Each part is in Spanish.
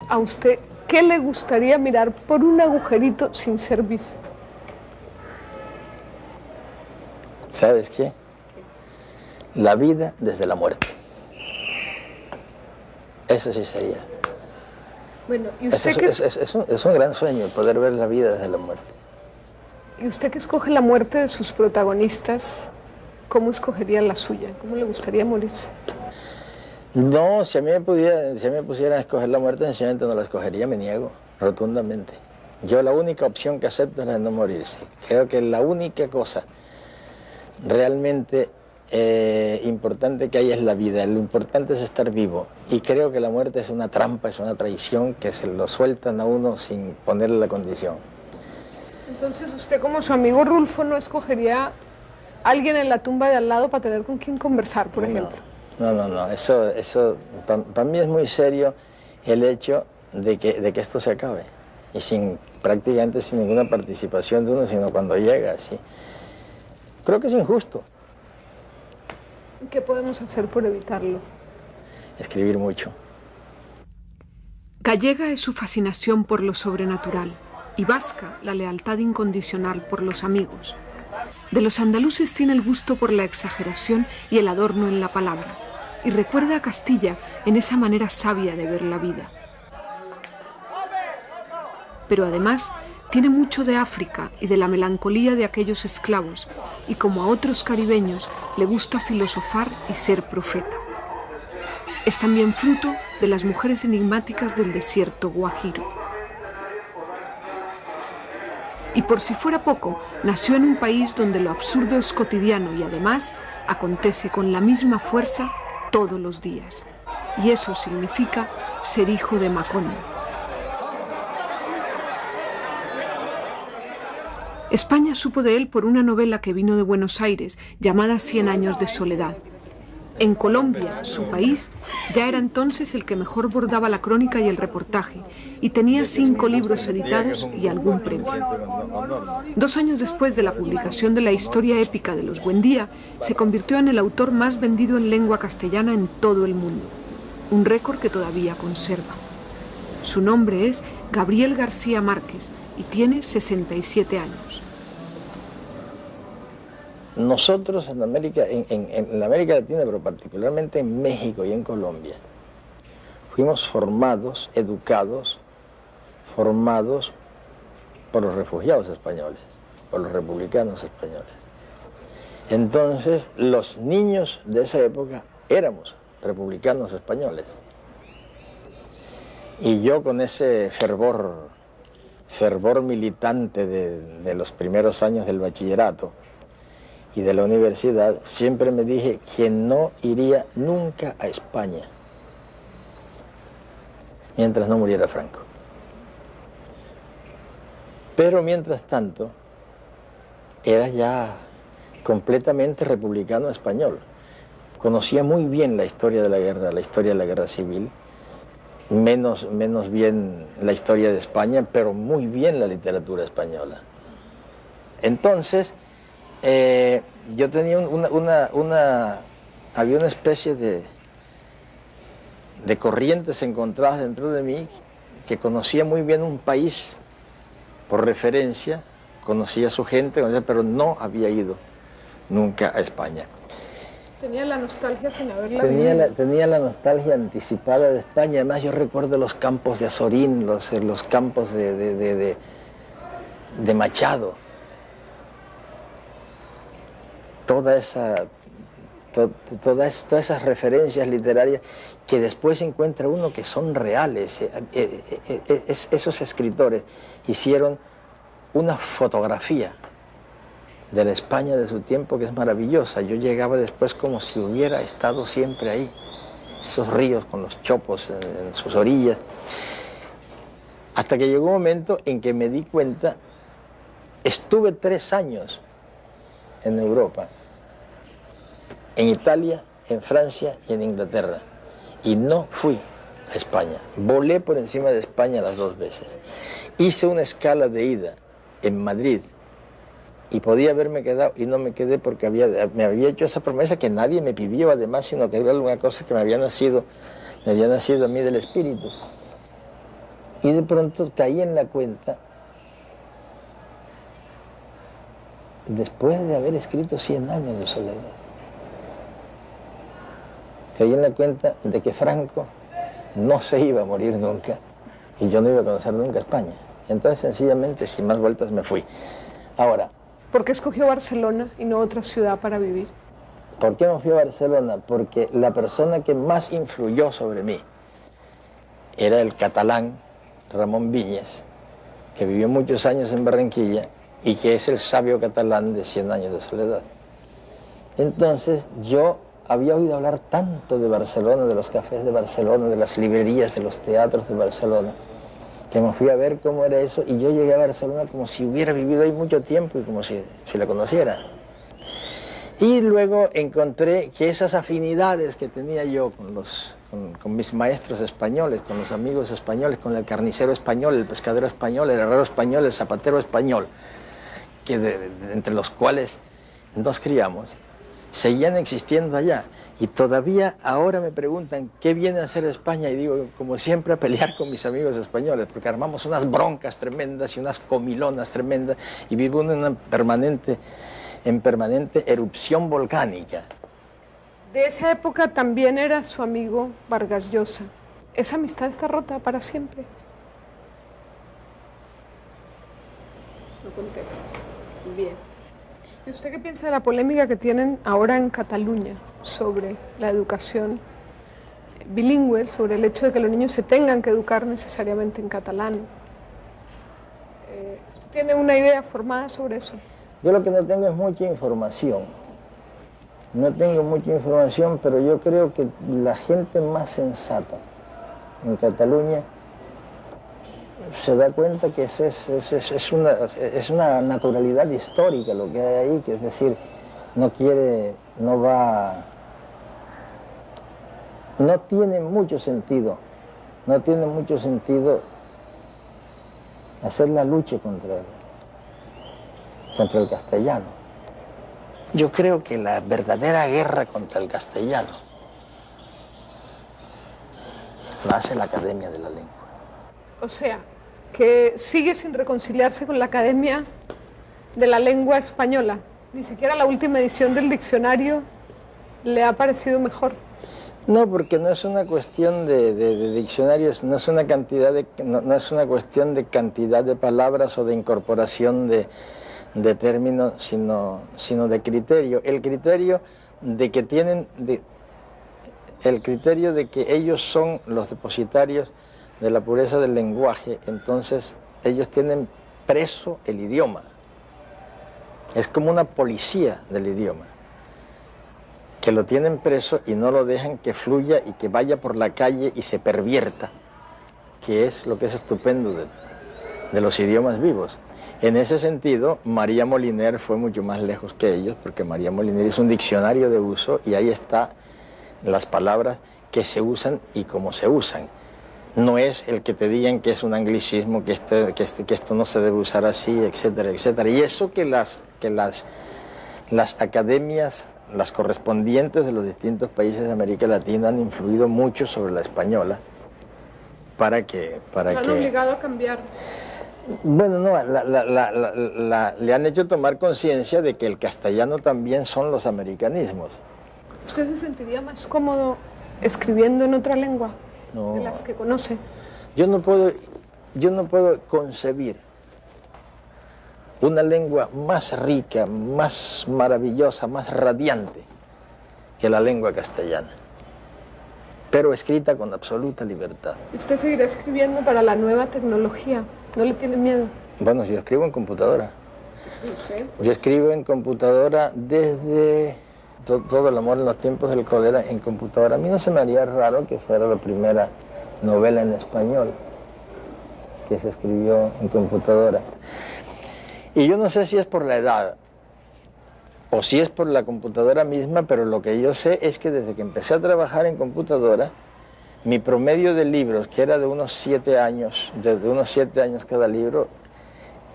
¿A usted qué le gustaría mirar por un agujerito sin ser visto? ¿Sabes qué? La vida desde la muerte. Eso sí sería. Bueno, ¿y usted es un gran sueño poder ver la vida desde la muerte. ¿Y usted que escoge la muerte de sus protagonistas, cómo escogería la suya? ¿Cómo le gustaría morirse? No, si a mí me pusieran a escoger la muerte, sencillamente no la escogería, me niego rotundamente. Yo la única opción que acepto es la de no morirse. Creo que la única cosa realmente importante que hay es la vida, lo importante es estar vivo. Y creo que la muerte es una trampa, es una traición que se lo sueltan a uno sin ponerle la condición. Entonces usted, como su amigo Rulfo, no escogería a alguien en la tumba de al lado para tener con quien conversar, por ejemplo. No, eso para mí es muy serio el hecho de que esto se acabe, y prácticamente sin ninguna participación de uno, sino cuando llega, ¿sí? Creo que es injusto. ¿Qué podemos hacer por evitarlo? Escribir mucho. Gallega es su fascinación por lo sobrenatural y vasca la lealtad incondicional por los amigos. De los andaluces tiene el gusto por la exageración y el adorno en la palabra, y recuerda a Castilla en esa manera sabia de ver la vida. Pero además tiene mucho de África y de la melancolía de aquellos esclavos, y como a otros caribeños le gusta filosofar y ser profeta. Es también fruto de las mujeres enigmáticas del desierto guajiro. Y por si fuera poco, nació en un país donde lo absurdo es cotidiano y además acontece con la misma fuerza todos los días. Y eso significa ser hijo de Macondo. España supo de él por una novela que vino de Buenos Aires llamada 100 años de soledad. En Colombia, su país, ya era entonces el que mejor bordaba la crónica y el reportaje, y tenía 5 libros editados y algún premio. 2 años después de la publicación de la historia épica de los Buendía, se convirtió en el autor más vendido en lengua castellana en todo el mundo, un récord que todavía conserva. Su nombre es Gabriel García Márquez y tiene 67 años. Nosotros en América, en la América Latina, pero particularmente en México y en Colombia, fuimos formados, educados, formados por los refugiados españoles, por los republicanos españoles. Entonces, los niños de esa época éramos republicanos españoles. Y yo con ese fervor militante de los primeros años del bachillerato y de la universidad, siempre me dije que no iría nunca a España mientras no muriera Franco. Pero mientras tanto, era ya completamente republicano español. Conocía muy bien la historia de la guerra, la historia de la guerra civil, menos bien la historia de España, pero muy bien la literatura española. Entonces, yo tenía había una especie de corrientes encontradas dentro de mí, que conocía muy bien un país por referencia, conocía a su gente, pero no había ido nunca a España. Tenía la nostalgia sin haberla vivido. Tenía la nostalgia anticipada de España. Además, yo recuerdo los campos de Azorín, los campos de Machado. Todas esas referencias literarias que después encuentra uno que son reales. Esos escritores hicieron una fotografía de la España de su tiempo que es maravillosa. Yo llegaba después como si hubiera estado siempre ahí. Esos ríos con los chopos en sus orillas. Hasta que llegó un momento en que me di cuenta, estuve 3 años en Europa, en Italia, en Francia y en Inglaterra, y no fui a España. Volé por encima de España las 2 veces. Hice una escala de ida en Madrid, y podía haberme quedado, y no me quedé porque me había hecho esa promesa que nadie me pidió, además, sino que era alguna cosa que me había nacido a mí del espíritu. Y de pronto caí en la cuenta, después de haber escrito 100 años de soledad, caí en la cuenta de que Franco no se iba a morir nunca y yo no iba a conocer nunca España. Entonces, sencillamente, sin más vueltas, me fui. Ahora, ¿por qué escogió Barcelona y no otra ciudad para vivir? ¿por qué me fui a Barcelona? Porque la persona que más influyó sobre mí era el catalán Ramón Viñes, que vivió muchos años en Barranquilla y que es el sabio catalán de 100 años de soledad. Entonces, yo había oído hablar tanto de Barcelona, de los cafés de Barcelona, de las librerías, de los teatros de Barcelona, que me fui a ver cómo era eso, y yo llegué a Barcelona como si hubiera vivido ahí mucho tiempo y como si la conociera. Y luego encontré que esas afinidades que tenía yo con mis maestros españoles, con los amigos españoles, con el carnicero español, el pescadero español, el herrero español, el zapatero español, entre los cuales nos criamos, seguían existiendo allá. Y todavía ahora me preguntan qué viene a hacer España, y digo, como siempre, a pelear con mis amigos españoles, porque armamos unas broncas tremendas y unas comilonas tremendas, y vivo en una permanente erupción volcánica. De esa época también era su amigo Vargas Llosa. ¿Esa amistad está rota para siempre? No contesta. Bien. ¿Y usted qué piensa de la polémica que tienen ahora en Cataluña sobre la educación bilingüe, sobre el hecho de que los niños se tengan que educar necesariamente en catalán? ¿Usted tiene una idea formada sobre eso? Yo lo que no tengo es mucha información. No tengo mucha información, pero yo creo que la gente más sensata en Cataluña se da cuenta que eso es una naturalidad histórica lo que hay ahí, que es decir, no tiene mucho sentido hacer la lucha contra el castellano. Yo creo que la verdadera guerra contra el castellano la hace la Academia de la Lengua. O sea, que sigue sin reconciliarse con la Academia de la Lengua Española. Ni siquiera la última edición del diccionario le ha parecido mejor. No, porque no es una cuestión de diccionarios, no es una cuestión de cantidad de palabras o de incorporación de términos, sino de criterio. El criterio de que ellos son los depositarios de la pureza del lenguaje, entonces ellos tienen preso el idioma. Es como una policía del idioma, que lo tienen preso y no lo dejan que fluya y que vaya por la calle y se pervierta, que es lo que es estupendo de los idiomas vivos. En ese sentido, María Moliner fue mucho más lejos que ellos, porque María Moliner hizo un diccionario de uso y ahí están las palabras que se usan y cómo se usan. No es el que te digan que es un anglicismo, que esto no se debe usar así, etcétera, etcétera. Y eso que las academias, las correspondientes de los distintos países de América Latina han influido mucho sobre la española para que... ¿Lo han obligado a cambiar? Bueno, no, le han hecho tomar conciencia de que el castellano también son los americanismos. ¿Usted se sentiría más cómodo escribiendo en otra lengua? No. De las que conoce. Yo no puedo concebir una lengua más rica, más maravillosa, más radiante que la lengua castellana, pero escrita con absoluta libertad. ¿Y usted seguirá escribiendo para la nueva tecnología? ¿No le tiene miedo? Bueno, yo escribo en computadora. Sí, sí. Yo escribo en computadora desde todo el amor en los tiempos del cólera, en computadora. A mí no se me haría raro que fuera la primera novela en español que se escribió en computadora. Y yo no sé si es por la edad o si es por la computadora misma, pero lo que yo sé es que desde que empecé a trabajar en computadora, mi promedio de libros, que era de unos 7 años, cada libro,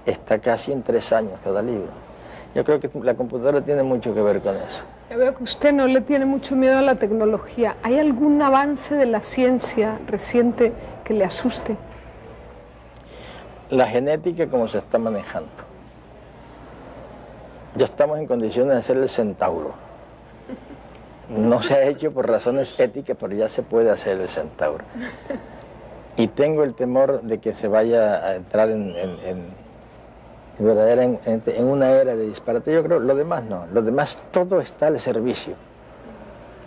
está casi en 3 años cada libro. Yo creo que la computadora tiene mucho que ver con eso. Ya veo que usted no le tiene mucho miedo a la tecnología. ¿Hay algún avance de la ciencia reciente que le asuste? la genética como se está manejando. Ya estamos en condiciones de hacer el centauro. No se ha hecho por razones éticas, pero ya se puede hacer el centauro. Y tengo el temor de que se vaya a entrar en una era de disparate. Yo creo, lo demás no. Lo demás todo está al servicio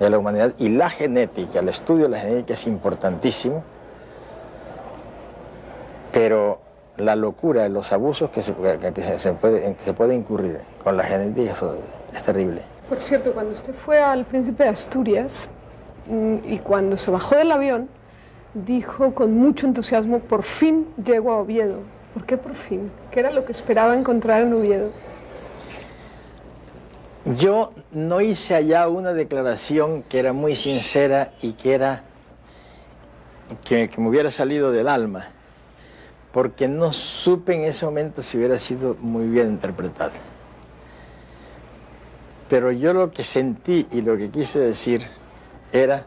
de la humanidad. Y la genética, el estudio de la genética es importantísimo, pero la locura, los abusos que se puede incurrir con la genética, eso es terrible. Por cierto, cuando usted fue al Príncipe de Asturias y cuando se bajó del avión, dijo con mucho entusiasmo: por fin llego a Oviedo. ¿Por qué por fin? ¿Qué era lo que esperaba encontrar en Oviedo? Yo no hice allá una declaración que era muy sincera y que me hubiera salido del alma, porque no supe en ese momento si hubiera sido muy bien interpretada. Pero yo lo que sentí y lo que quise decir era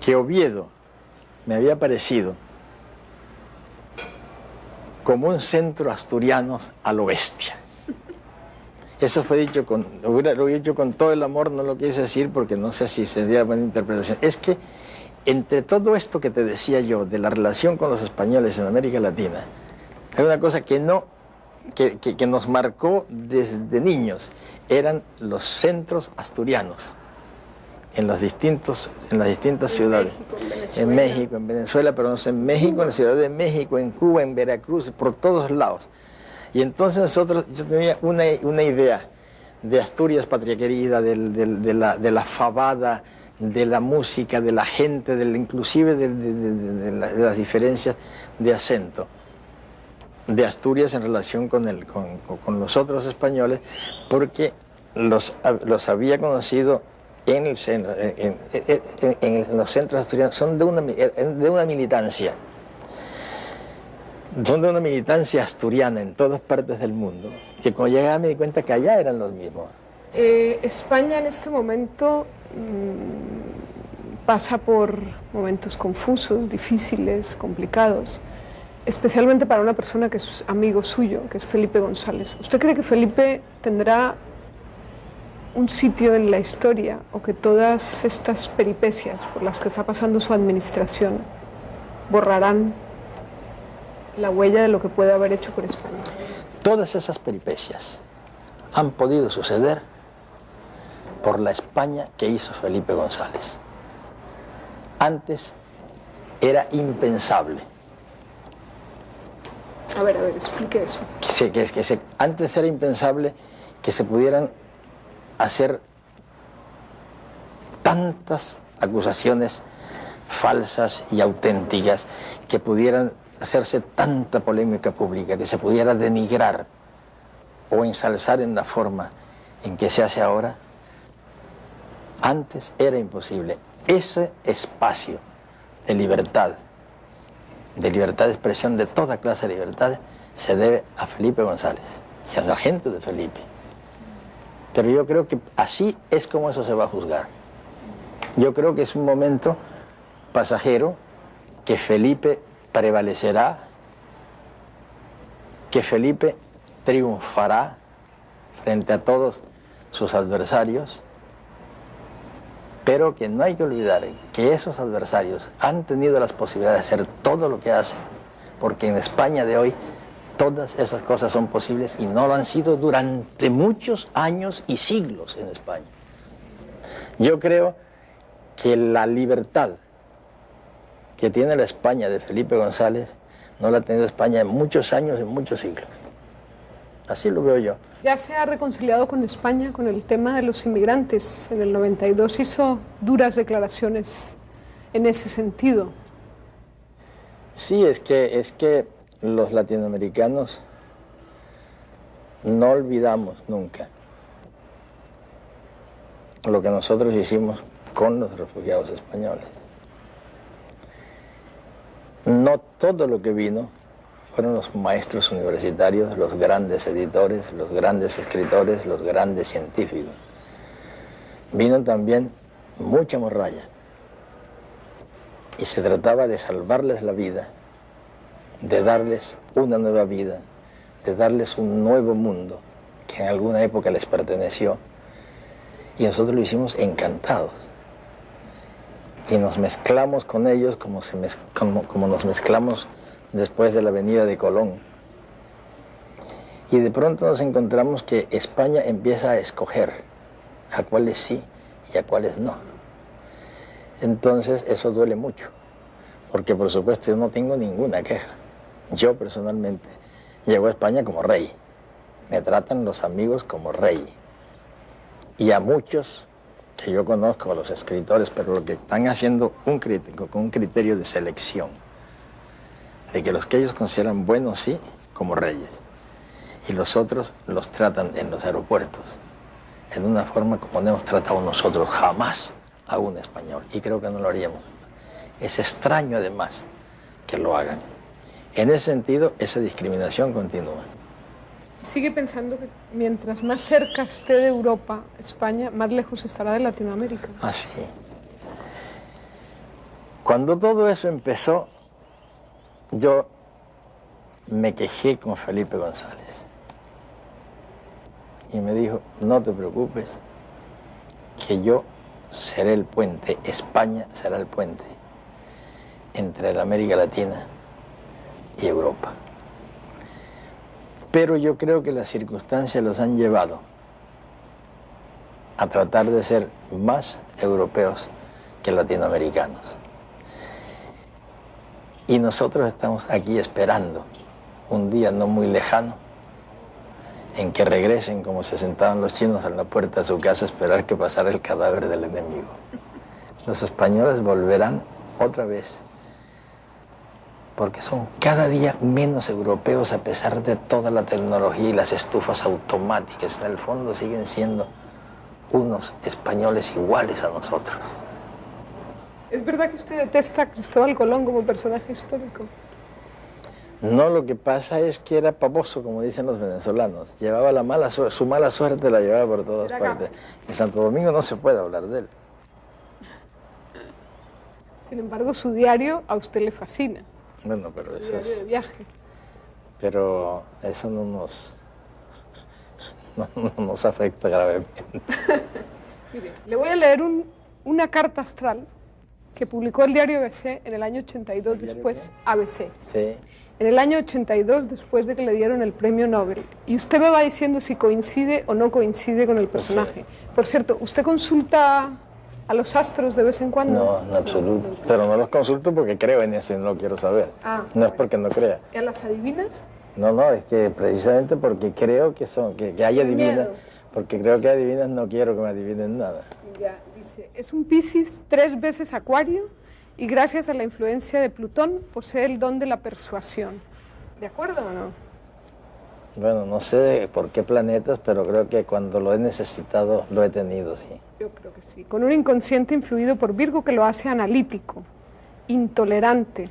que Oviedo me había parecido como un centro asturiano a lo bestia. Eso fue dicho lo he dicho con todo el amor, no lo quise decir porque no sé si sería buena interpretación. Es que entre todo esto que te decía yo de la relación con los españoles en América Latina, hay una cosa que nos marcó desde niños, eran los centros asturianos en las distintas ciudades. En México, en Venezuela, pero no sé, en México, en la Ciudad de México, en Cuba, en Veracruz, por todos lados. Y entonces yo tenía una idea de Asturias, patria querida, de la fabada, de la música, de la gente, inclusive de las diferencias de acento de Asturias en relación con los otros españoles, porque los había conocido en los centros asturianos. Son de una militancia. Son de una militancia asturiana en todas partes del mundo, que cuando llegaba me di cuenta que allá eran los mismos. España en este momento pasa por momentos confusos, difíciles, complicados, especialmente para una persona que es amigo suyo, que es Felipe González. ¿Usted cree que Felipe tendrá un sitio en la historia, o que todas estas peripecias por las que está pasando su administración borrarán la huella de lo que puede haber hecho por España? Todas esas peripecias han podido suceder por la España que hizo Felipe González. Antes era impensable. A ver, explique eso. Antes era impensable que se pudieran hacer tantas acusaciones falsas y auténticas, que pudieran hacerse tanta polémica pública, que se pudiera denigrar o ensalzar en la forma en que se hace ahora. Antes era imposible. Ese espacio de libertad de expresión, de toda clase de libertades, se debe a Felipe González y a la gente de Felipe. Pero yo creo que así es como eso se va a juzgar. Yo creo que es un momento pasajero, que Felipe prevalecerá, que Felipe triunfará frente a todos sus adversarios, pero que no hay que olvidar que esos adversarios han tenido las posibilidades de hacer todo lo que hacen, porque en España de hoy todas esas cosas son posibles y no lo han sido durante muchos años y siglos en España. Yo creo que la libertad que tiene la España de Felipe González no la ha tenido España en muchos años, en muchos siglos. Así lo veo yo. Ya se ha reconciliado con España con el tema de los inmigrantes. En el 92 hizo duras declaraciones en ese sentido. Sí, es que los latinoamericanos no olvidamos nunca lo que nosotros hicimos con los refugiados españoles. No todo lo que vino fueron los maestros universitarios, los grandes editores, los grandes escritores, los grandes científicos. Vino también mucha morralla. Y se trataba de salvarles la vida de darles una nueva vida, de darles un nuevo mundo que en alguna época les perteneció, y nosotros lo hicimos encantados. Y nos mezclamos con ellos como nos mezclamos después de la venida de Colón. Y de pronto nos encontramos que España empieza a escoger a cuáles sí y a cuáles no. Entonces eso duele mucho, porque por supuesto yo no tengo ninguna queja. Yo personalmente llego a España como rey. Me tratan los amigos como rey. Y a muchos que yo conozco, a los escritores, pero lo que están haciendo un crítico con un criterio de selección, de que los que ellos consideran buenos sí, como reyes, y los otros los tratan en los aeropuertos en una forma como no hemos tratado nosotros jamás a un español, y creo que no lo haríamos. Es extraño además que lo hagan. En ese sentido, esa discriminación continúa. Sigue pensando que mientras más cerca esté de Europa, España, más lejos estará de Latinoamérica. Ah, sí. Cuando todo eso empezó, yo me quejé con Felipe González. Y me dijo, no te preocupes, que yo seré el puente, España será el puente entre la América Latina y Europa. Pero yo creo que las circunstancias los han llevado a tratar de ser más europeos que latinoamericanos. Y nosotros estamos aquí esperando un día no muy lejano en que regresen como se sentaban los chinos a la puerta de su casa a esperar que pasara el cadáver del enemigo. Los españoles volverán otra vez, porque son cada día menos europeos a pesar de toda la tecnología y las estufas automáticas. En el fondo siguen siendo unos españoles iguales a nosotros. ¿Es verdad que usted detesta a Cristóbal Colón como personaje histórico? No, lo que pasa es que era pavoso, como dicen los venezolanos. Llevaba la mala suerte, su mala suerte la llevaba por todas partes. En Santo Domingo no se puede hablar de él. Sin embargo, su diario a usted le fascina. Bueno, pero eso diario de viaje. Pero eso no nos afecta gravemente. Mire, le voy a leer una carta astral que publicó el diario ABC en el año 82 después, ABC. Sí. En el año 82 después de que le dieron el premio Nobel. Y usted me va diciendo si coincide o no coincide con el personaje. Sí. Por cierto, ¿usted consulta a los astros de vez en cuando? No, en absoluto. Pero no los consulto porque creo en eso y no lo quiero saber. No es porque no crea. ¿Y a las adivinas? No, es que precisamente porque creo que hay adivinas, porque creo que adivinas no quiero que me adivinen nada. Ya, dice, es un Piscis 3 veces Acuario y gracias a la influencia de Plutón posee el don de la persuasión. ¿De acuerdo o no? Bueno, no sé por qué planetas, pero creo que cuando lo he necesitado lo he tenido, sí. Yo creo que sí. Con un inconsciente influido por Virgo que lo hace analítico, intolerante,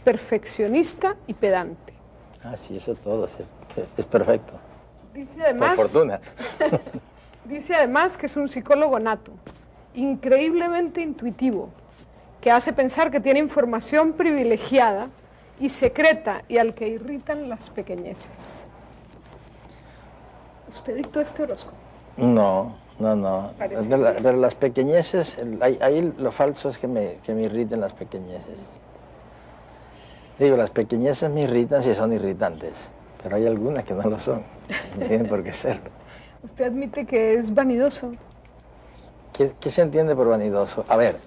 perfeccionista y pedante. Ah, sí, eso todo, es perfecto. Dice además, por fortuna. Dice además que es un psicólogo nato, increíblemente intuitivo, que hace pensar que tiene información privilegiada y secreta y al que irritan las pequeñeces. ¿Usted dictó este horóscopo? No. Pero las pequeñeces, ahí lo falso es que me irriten las pequeñeces. Digo, las pequeñeces me irritan si son irritantes, pero hay algunas que no lo son, no tienen por qué serlo. ¿Usted admite que es vanidoso? ¿Qué se entiende por vanidoso? A ver,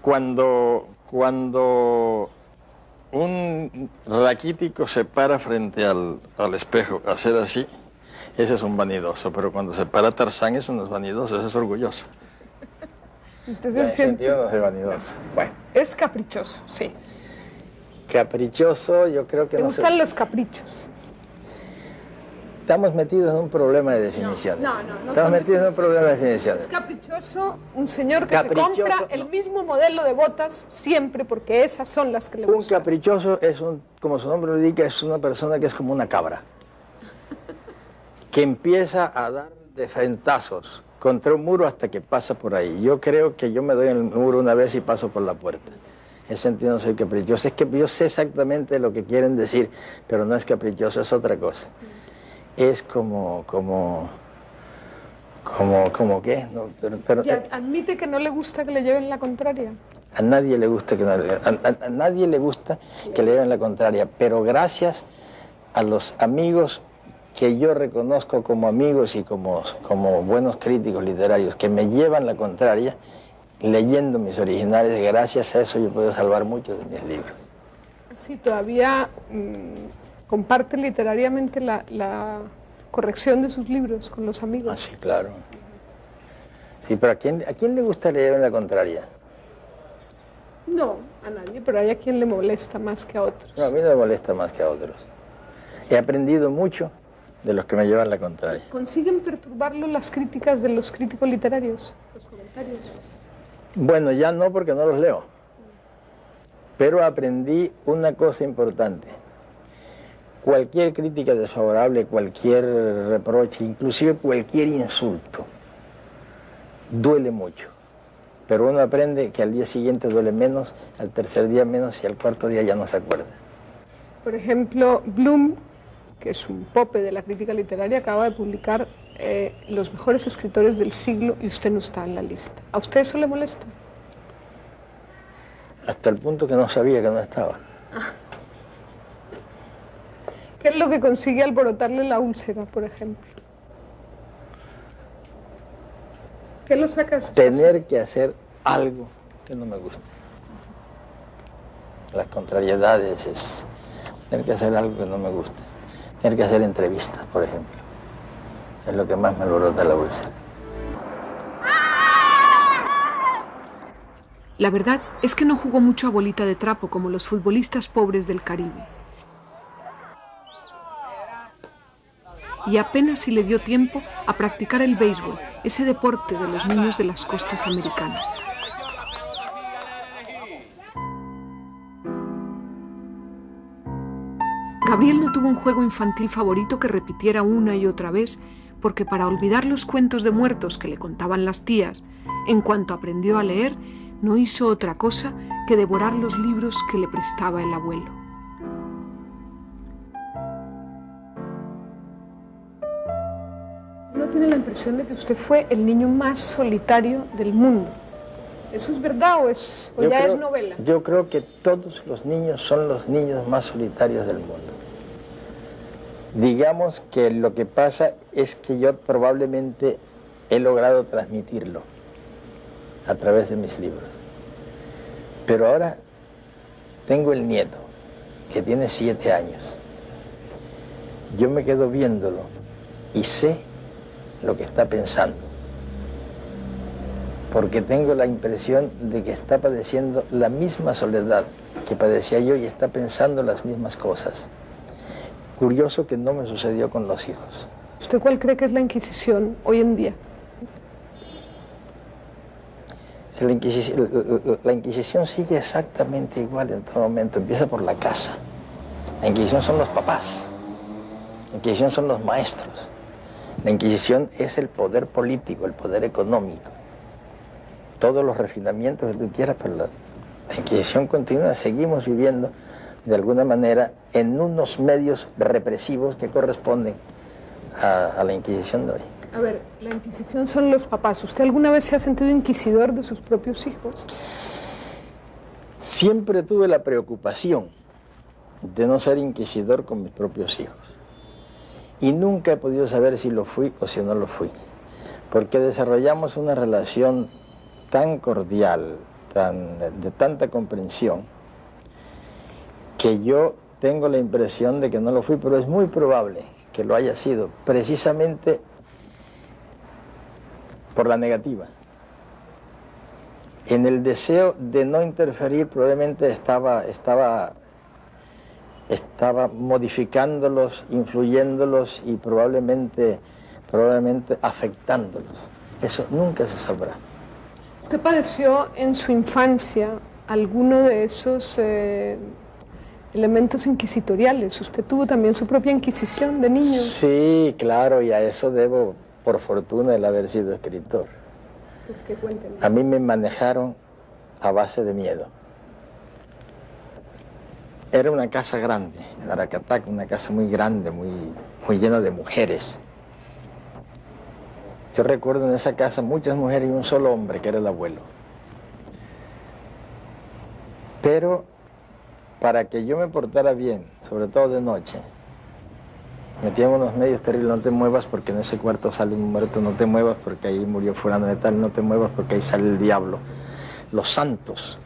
cuando un raquítico se para frente al espejo a hacer así, ese es un vanidoso, pero cuando se para Tarzán, eso no es vanidoso, eso es orgulloso. ¿Usted en ese sentido no es vanidoso. Bueno, es caprichoso, sí. Caprichoso, yo creo que ¿Le no gustan los caprichos? Estamos metidos en un problema de definiciones. No Estamos metidos en un problema de definiciones. Es caprichoso un señor que se compra el mismo modelo de botas siempre porque esas son las que le gustan. Un caprichoso es como su nombre lo indica, es una persona que es como una cabra. Que empieza a dar de frentazos contra un muro hasta que pasa por ahí. Yo creo que yo me doy en el muro una vez y paso por la puerta. En ese sentido no soy caprichoso. Es que yo sé exactamente lo que quieren decir, pero no es caprichoso, es otra cosa. Es como qué, no, pero admite que no le gusta que le lleven la contraria. a nadie le gusta a nadie le gusta que le lleven la contraria, pero gracias a los amigos que yo reconozco como amigos y como buenos críticos literarios que me llevan la contraria, leyendo mis originales, gracias a eso yo puedo salvar muchos de mis libros. Sí, todavía comparte literariamente la corrección de sus libros con los amigos. Ah, sí, claro. Sí, pero ¿a quién le gusta leer en la contraria? No, a nadie, pero hay a quien le molesta más que a otros. No, a mí no me molesta más que a otros. He aprendido mucho de los que me llevan la contraria. ¿Consiguen perturbarlo las críticas de los críticos literarios, los comentarios? Bueno, ya no, porque no los leo. Pero aprendí una cosa importante. Cualquier crítica desfavorable, cualquier reproche, inclusive cualquier insulto, duele mucho. Pero uno aprende que al día siguiente duele menos, al tercer día menos y al cuarto día ya no se acuerda. Por ejemplo, Bloom, que es un pope de la crítica literaria, acaba de publicar los mejores escritores del siglo y usted no está en la lista. ¿A usted eso le molesta? Hasta el punto que no sabía que no estaba. ¿Qué es lo que consigue alborotarle la úlcera, por ejemplo? ¿Qué lo saca de su Tener que hacer algo que no me guste. Las contrariedades es tener que hacer algo que no me guste. Tener que hacer entrevistas, por ejemplo. Es lo que más me alborota la úlcera. La verdad es que no jugó mucho a bolita de trapo como los futbolistas pobres del Caribe. Y apenas si le dio tiempo a practicar el béisbol, ese deporte de los niños de las costas americanas. Gabriel no tuvo un juego infantil favorito que repitiera una y otra vez, porque para olvidar los cuentos de muertos que le contaban las tías, en cuanto aprendió a leer, no hizo otra cosa que devorar los libros que le prestaba el abuelo. Uno tiene la impresión de que usted fue el niño más solitario del mundo. ¿Eso es verdad o es novela? Yo creo que todos los niños son los niños más solitarios del mundo. Digamos que lo que pasa es que yo probablemente he logrado transmitirlo a través de mis libros. Pero ahora tengo el nieto, que tiene 7 años. Yo me quedo viéndolo y sé lo que está pensando, porque tengo la impresión de que está padeciendo la misma soledad que padecía yo y está pensando las mismas cosas. Curioso que no me sucedió con los hijos. ¿Usted cuál cree que es la Inquisición hoy en día? La Inquisición sigue exactamente igual en todo momento, empieza por la casa. La Inquisición son los papás, la Inquisición son los maestros, la Inquisición es el poder político, el poder económico, todos los refinamientos que tú quieras, pero la Inquisición continúa, seguimos viviendo de alguna manera en unos medios represivos que corresponden a la Inquisición de hoy. A ver, la Inquisición son los papás. ¿Usted alguna vez se ha sentido inquisidor de sus propios hijos? Siempre tuve la preocupación de no ser inquisidor con mis propios hijos. Y nunca he podido saber si lo fui o si no lo fui. Porque desarrollamos una relación tan cordial, de tanta comprensión, que yo tengo la impresión de que no lo fui, pero es muy probable que lo haya sido, precisamente por la negativa. En el deseo de no interferir probablemente estaba modificándolos, influyéndolos y probablemente afectándolos. Eso nunca se sabrá. ¿Usted padeció en su infancia alguno de esos elementos inquisitoriales? ¿Usted tuvo también su propia inquisición de niño? Sí, claro, y a eso debo, por fortuna, el haber sido escritor. ¿Por qué? Cuénteme. A mí me manejaron a base de miedo. Era una casa grande, en Aracataca, una casa muy grande, muy llena de mujeres. Yo recuerdo en esa casa muchas mujeres y un solo hombre, que era el abuelo. Pero para que yo me portara bien, sobre todo de noche, metían unos medios terribles: no te muevas porque en ese cuarto sale un muerto, no te muevas porque ahí murió fulano de tal, no te muevas porque ahí sale el diablo. Los santos,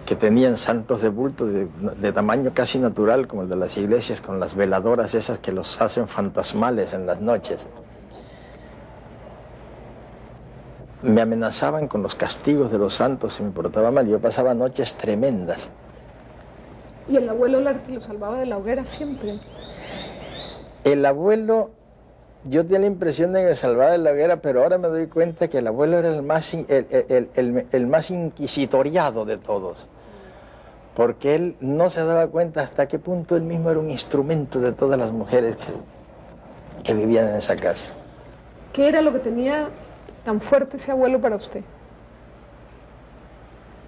que tenían santos de bulto de tamaño casi natural, como el de las iglesias, con las veladoras esas que los hacen fantasmales en las noches, me amenazaban con los castigos de los santos si me portaba mal. Yo pasaba noches tremendas. ¿Y el abuelo lo salvaba de la hoguera siempre? El abuelo, yo tenía la impresión de que me salvaba de la hoguera, pero ahora me doy cuenta que el abuelo era el más inquisitoriado de todos, porque él no se daba cuenta hasta qué punto él mismo era un instrumento de todas las mujeres que vivían en esa casa. ¿Qué era lo que tenía tan fuerte ese abuelo para usted?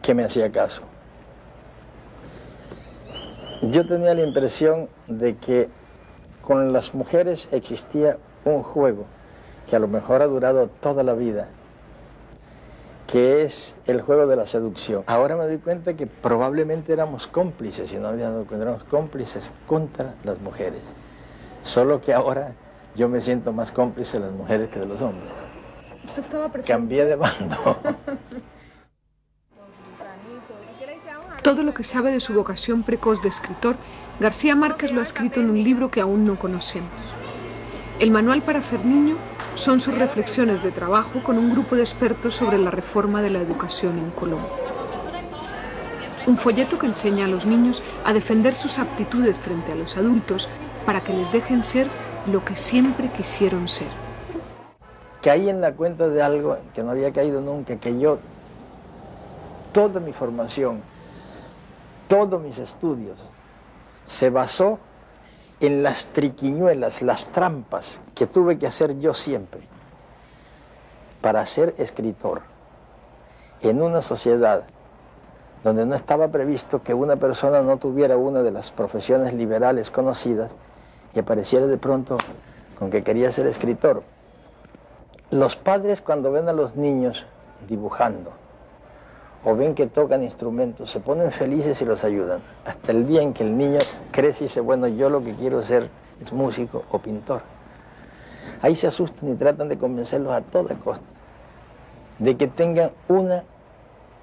Que me hacía caso. Yo tenía la impresión de que con las mujeres existía un juego que a lo mejor ha durado toda la vida, que es el juego de la seducción. Ahora me doy cuenta que probablemente éramos cómplices, y no había dado cuenta, éramos cómplices contra las mujeres. Solo que ahora yo me siento más cómplice de las mujeres que de los hombres. ¿Usted estaba presente? Cambié de bando. Todo lo que sabe de su vocación precoz de escritor, García Márquez lo ha escrito en un libro que aún no conocemos. El manual para ser niño son sus reflexiones de trabajo con un grupo de expertos sobre la reforma de la educación en Colombia. Un folleto que enseña a los niños a defender sus aptitudes frente a los adultos para que les dejen ser lo que siempre quisieron ser. Caí en la cuenta de algo que no había caído nunca, que yo, toda mi formación, todos mis estudios, se basó en las triquiñuelas, las trampas que tuve que hacer yo siempre para ser escritor en una sociedad donde no estaba previsto que una persona no tuviera una de las profesiones liberales conocidas y apareciera de pronto con que quería ser escritor. Los padres, cuando ven a los niños dibujando o ven que tocan instrumentos, se ponen felices y los ayudan, hasta el día en que el niño crece y dice: bueno, yo lo que quiero ser es músico o pintor. Ahí se asustan y tratan de convencerlos a toda costa de que tengan una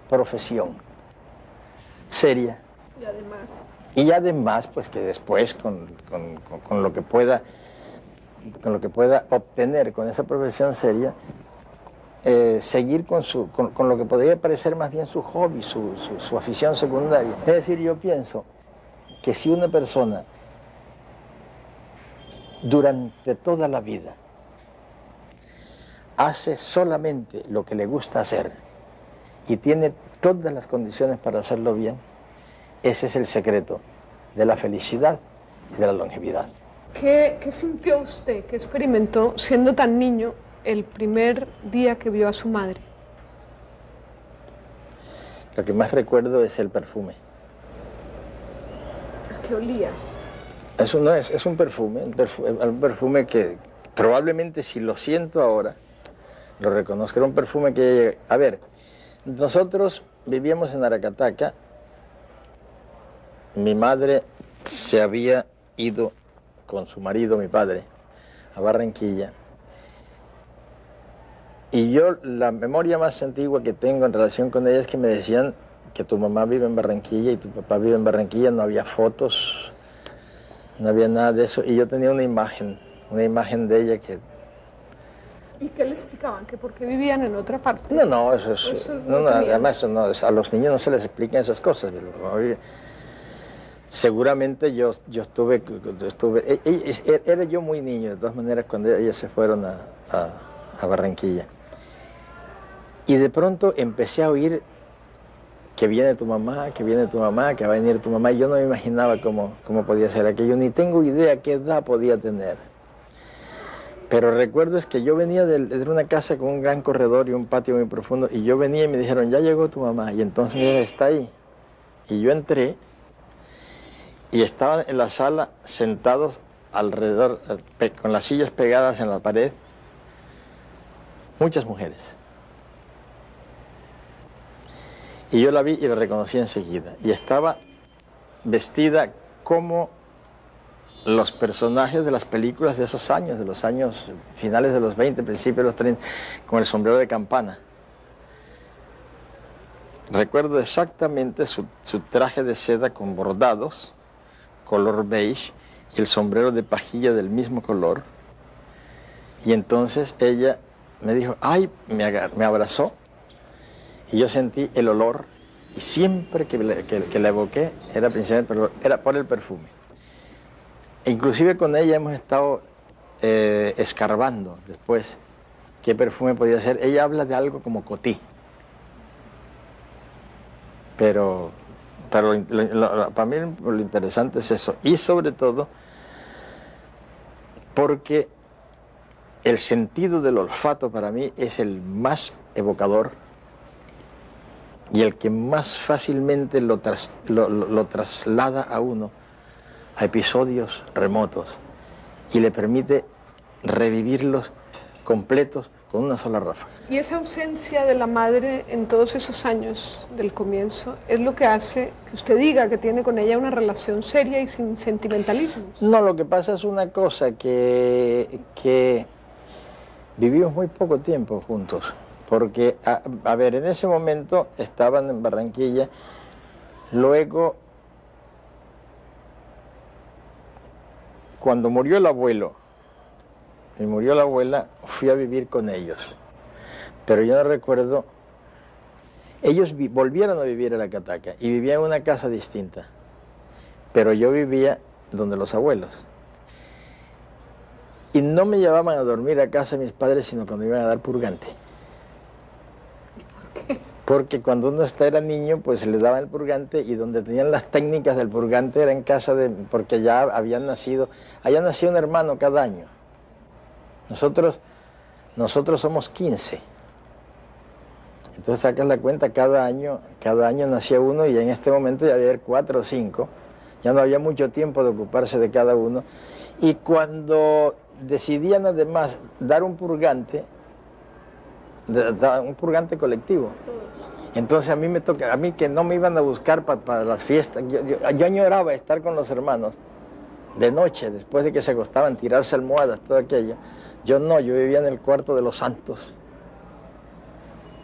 profesión seria. Y además, pues que después con lo que pueda obtener con esa profesión seria, seguir con lo que podría parecer más bien su hobby, su afición secundaria. Es decir, yo pienso que si una persona durante toda la vida hace solamente lo que le gusta hacer y tiene todas las condiciones para hacerlo bien, ese es el secreto de la felicidad y de la longevidad. ¿Qué sintió usted, qué experimentó siendo tan niño el primer día que vio a su madre? Lo que más recuerdo es el perfume. ¿A qué olía? Eso no es un perfume que probablemente, si lo siento ahora, lo reconozco. Era un perfume que... A ver, nosotros vivíamos en Aracataca. Mi madre se había ido con su marido, mi padre, a Barranquilla. Y yo, la memoria más antigua que tengo en relación con ella es que me decían que tu mamá vive en Barranquilla y tu papá vive en Barranquilla. No había fotos, no había nada de eso. Y yo tenía una imagen de ella que... ¿Y qué le explicaban? ¿Que por qué vivían en otra parte? No, eso es... Además, eso no, a los niños no se les explican esas cosas. Seguramente yo estuve... Era yo muy niño, de todas maneras, cuando ellas se fueron a Barranquilla. Y de pronto empecé a oír que viene tu mamá, que viene tu mamá, que va a venir tu mamá. Y yo no me imaginaba cómo podía ser aquello, ni tengo idea qué edad podía tener. Pero recuerdo es que yo venía de una casa con un gran corredor y un patio muy profundo, y yo venía y me dijeron: ya llegó tu mamá, y entonces mira, está ahí. Y yo entré y estaban en la sala sentados alrededor, con las sillas pegadas en la pared, muchas mujeres. Y yo la vi y la reconocí enseguida. Y estaba vestida como los personajes de las películas de esos años, de los años finales de los 20, principios de los 30, con el sombrero de campana. Recuerdo exactamente su traje de seda con bordados, color beige, y el sombrero de pajilla del mismo color. Y entonces ella me dijo, ay, me abrazó, y yo sentí el olor, y siempre que la evoqué era principalmente era por el perfume. E inclusive con ella hemos estado escarbando después qué perfume podía ser. Ella habla de algo como Coty. Pero para mí lo interesante es eso. Y sobre todo porque el sentido del olfato para mí es el más evocador y el que más fácilmente lo traslada a uno a episodios remotos y le permite revivirlos completos con una sola ráfaga. Y esa ausencia de la madre en todos esos años del comienzo es lo que hace que usted diga que tiene con ella una relación seria y sin sentimentalismos. No, lo que pasa es una cosa, que vivimos muy poco tiempo juntos, porque, a ver, en ese momento estaban en Barranquilla, luego, cuando murió el abuelo y murió la abuela, fui a vivir con ellos. Pero yo no recuerdo, ellos volvieron a vivir en la Cataca y vivían en una casa distinta, pero yo vivía donde los abuelos. Y no me llevaban a dormir a casa de mis padres, sino cuando iban a dar purgante. ¿Por qué? Porque cuando uno era niño, pues se les daba el purgante, y donde tenían las técnicas del purgante era en casa de, porque ya había nacido un hermano cada año. Nosotros somos 15. Entonces sacas la cuenta, cada año nacía uno, y en este momento ya había 4 o 5. Ya no había mucho tiempo de ocuparse de cada uno. Y cuando decidían además dar un purgante colectivo, entonces a mí me toca, a mí que no me iban a buscar para las fiestas, yo añoraba estar con los hermanos de noche, después de que se acostaban, tirarse almohadas, todo aquello. Yo vivía en el cuarto de los santos.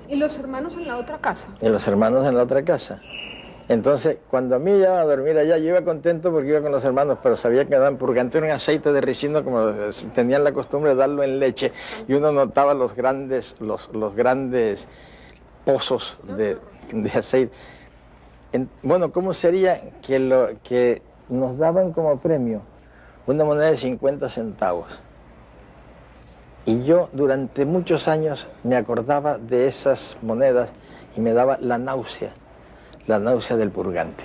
¿Y los hermanos en la otra casa? Y los hermanos en la otra casa. Entonces, cuando a mí me iban a dormir allá, yo iba contento porque iba con los hermanos, pero sabía que daban purgante en aceite de ricino, como tenían la costumbre de darlo en leche, y uno notaba los grandes pozos de aceite. Bueno, ¿cómo sería que nos daban como premio una moneda de 50 centavos? Y yo durante muchos años me acordaba de esas monedas y me daba la náusea del purgante.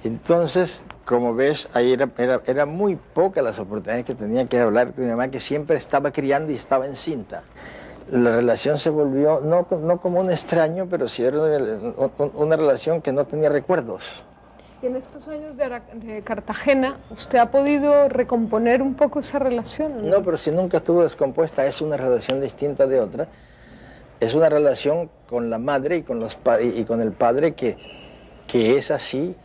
Entonces, como ves, ahí era muy poca las oportunidades que tenía que hablar con mi mamá, que siempre estaba criando y estaba encinta. La relación se volvió, no como un extraño, pero sí era una relación que no tenía recuerdos. Y en estos años de Cartagena, ¿usted ha podido recomponer un poco esa relación? No, pero si nunca estuvo descompuesta, es una relación distinta de otra. Es una relación con la madre y con el padre que es así.